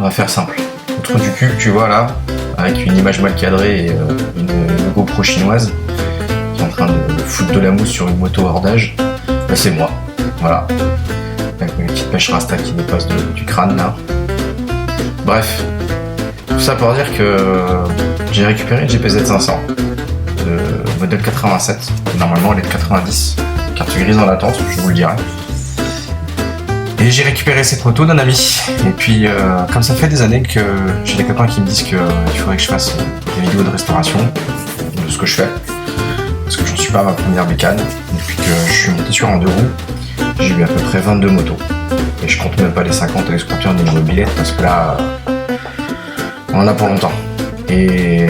va faire simple. Le trou du cul que tu vois là, avec une image mal cadrée et une GoPro chinoise qui est en train de foutre de la mousse sur une moto hors d'âge, bah, c'est moi. Voilà. Avec une petite pêche rasta qui dépasse du crâne là. Bref. Tout ça pour dire que j'ai récupéré une GPZ 500 de modèle 87. Normalement elle est de 90. Carte grise dans l'attente, je vous le dirai. Et j'ai récupéré cette moto d'un ami. Et puis, comme ça fait des années que j'ai des copains qui me disent qu'il faudrait que je fasse des vidéos de restauration de ce que je fais. Parce que j'en suis pas à ma première bécane. Depuis que je suis monté sur un deux roues, j'ai eu à peu près 22 motos. Et je compte même pas les 50 et les scooters ni les mobilettes parce que là, on en a pour longtemps. Et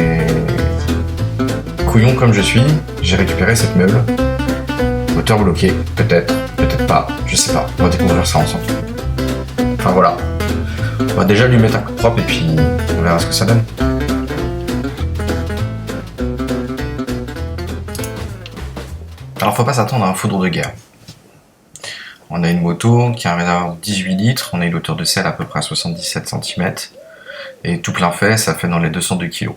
couillon comme je suis, j'ai récupéré cette meuble. Moteur bloqué, peut-être, peut-être pas, je sais pas, on va découvrir ça ensemble. Enfin voilà, on va déjà lui mettre un coup de propre et puis on verra ce que ça donne. Alors faut pas s'attendre à un foudre de guerre. On a une moto qui a un réservoir de 18 litres, on a une hauteur de selle à peu près à 77 cm et tout plein fait, ça fait dans les 202 kg.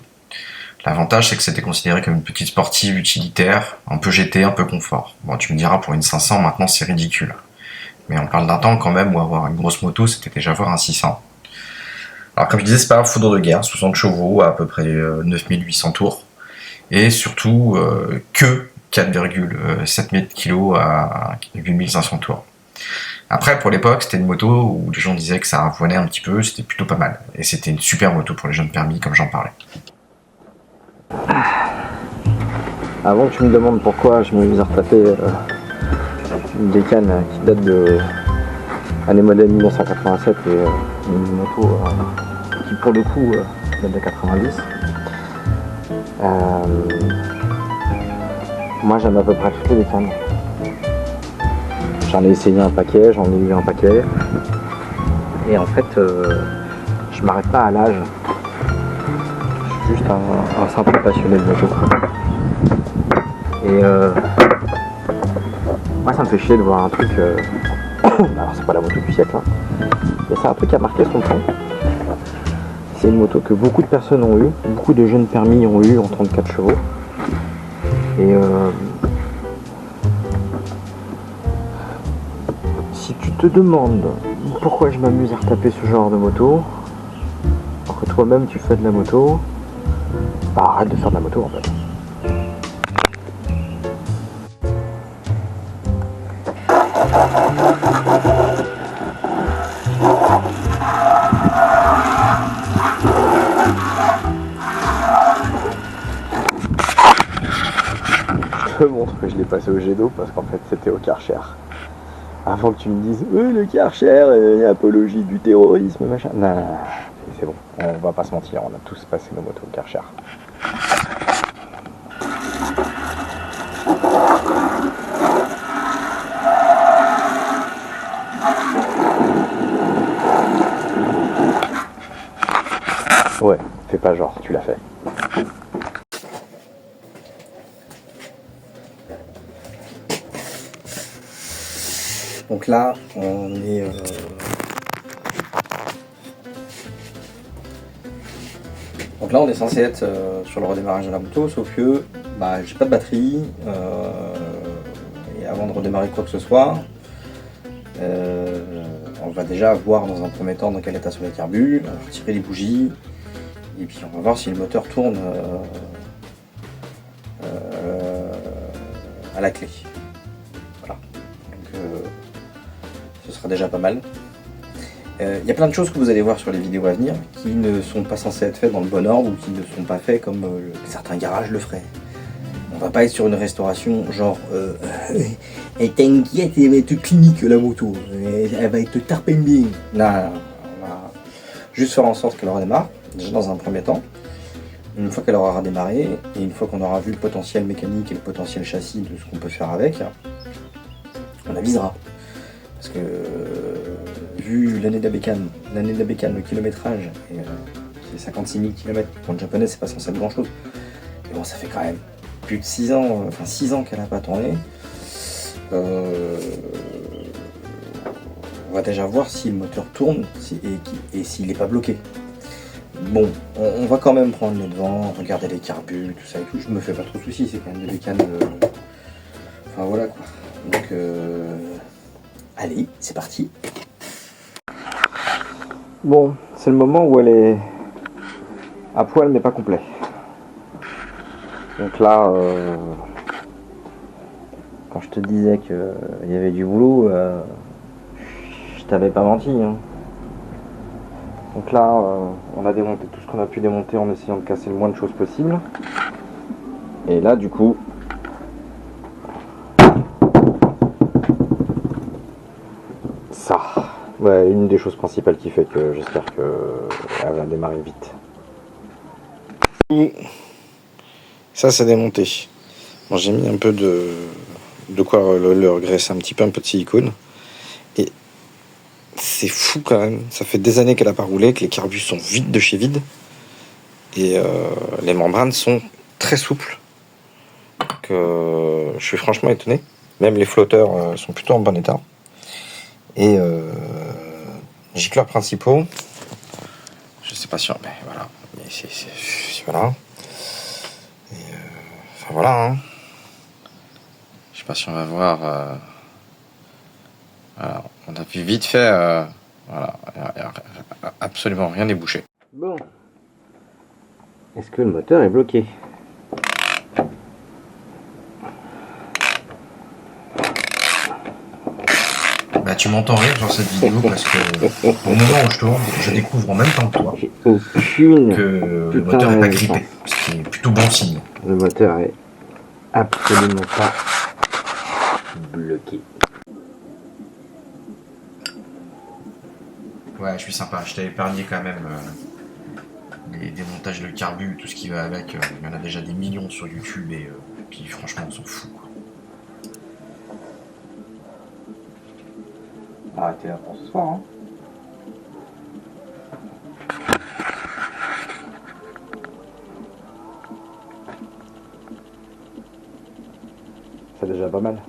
L'avantage, c'est que c'était considéré comme une petite sportive utilitaire, un peu GT, un peu confort. Bon, tu me diras, pour une 500, maintenant, c'est ridicule. Mais on parle d'un temps, quand même, où avoir une grosse moto, c'était déjà avoir un 600. Alors, comme je disais, c'est pas un foudre de guerre, 60 chevaux, à peu près 9800 tours. Et surtout, que 4,7 kg à 8500 tours. Après, pour l'époque, c'était une moto où les gens disaient que ça avoinait un petit peu, c'était plutôt pas mal. Et c'était une super moto pour les jeunes permis, comme j'en parlais. Avant que tu me demandes pourquoi je me suis retapé une bécane qui date de année modèle 1987 et une moto qui pour le coup date de 90. Moi j'aime à peu près toutes les bécanes. J'en ai essayé un paquet, j'en ai eu un paquet. Et en fait je m'arrête pas à l'âge. Je suis juste un simple passionné de moto. Et moi ça me fait chier de voir un truc, alors c'est pas la moto du siècle, hein, mais c'est un truc qui a marqué son temps. C'est une moto que beaucoup de personnes ont eu, beaucoup de jeunes permis ont eu en 34 chevaux. Et si tu te demandes pourquoi je m'amuse à retaper ce genre de moto, alors que toi-même tu fais de la moto, bah arrête de faire de la moto en fait. Je te montre que je l'ai passé au jet d'eau parce qu'en fait c'était au Karcher. Avant que tu me dises oui le Karcher est apologie du terrorisme machin. Non, non, non. C'est bon, on va pas se mentir, on a tous passé nos motos au Karcher. Ouais, fais pas genre, tu l'as fait. Donc là, on est censé être sur le redémarrage de la moto, sauf que bah, j'ai pas de batterie et avant de redémarrer quoi que ce soit, on va déjà voir dans un premier temps dans quel état sont les carbus, on va retirer les bougies et puis on va voir si le moteur tourne à la clé. Voilà. Donc ce sera déjà pas mal. Il y a plein de choses que vous allez voir sur les vidéos à venir qui ne sont pas censées être faites dans le bon ordre ou qui ne sont pas faites comme certains garages le feraient. On va pas être sur une restauration genre t'inquiète, elle va être clinique la moto, elle va être tarpine bien. Non, on va juste faire en sorte qu'elle redémarre, déjà dans un premier temps. Une fois qu'elle aura redémarré et une fois qu'on aura vu le potentiel mécanique et le potentiel châssis de ce qu'on peut faire avec, on avisera. Parce que vu l'année de la bécane, le kilométrage, c'est 56 000 km, pour le japonais c'est pas censé être grand chose. Mais bon, ça fait quand même plus de 6 ans, enfin 6 ans qu'elle n'a pas tourné. On va déjà voir si le moteur tourne et s'il n'est pas bloqué. Bon, on va quand même prendre les devants, regarder les carbuls, tout ça et tout. Je me fais pas trop de soucis, c'est quand même des bécanes. Enfin voilà quoi. Donc, allez, c'est parti. Bon, c'est le moment où elle est à poil mais pas complet. Donc là, quand je te disais qu'il y avait du boulot, je t'avais pas menti. Hein. Donc là, on a démonté tout ce qu'on a pu démonter en essayant de casser le moins de choses possible. Et là, du coup, ça, ouais, une des choses principales qui fait que j'espère qu'elle va démarrer vite. Ça, c'est démonté. Bon, j'ai mis un peu de quoi le regresser un petit peu, un peu de silicone. Et c'est fou quand même. Ça fait des années qu'elle n'a pas roulé, que les carbus sont vides de chez vide. Et les membranes sont très souples. Que je suis franchement étonné. Même les flotteurs sont plutôt en bon état. Et gicleurs principaux, je sais pas sûr, mais voilà. Mais voilà. Et enfin voilà. Hein. Je sais pas si on va voir. Voilà. On a vu vite fait. Voilà. Absolument rien n'est bouché. Bon. Est-ce que le moteur est bloqué? Bah tu m'entends rire sur cette vidéo parce que au moment où je tourne, je découvre en même temps que toi J'ai aucune que le moteur n'est pas grippé, ce qui est plutôt bon signe. Le moteur est absolument pas bloqué. Ouais, je suis sympa, je t'ai épargné quand même les démontages de carbu, tout ce qui va avec. Il y en a déjà des millions sur YouTube et puis franchement on s'en fout. Arrêtez là pour ce soir. Hein. C'est déjà pas mal.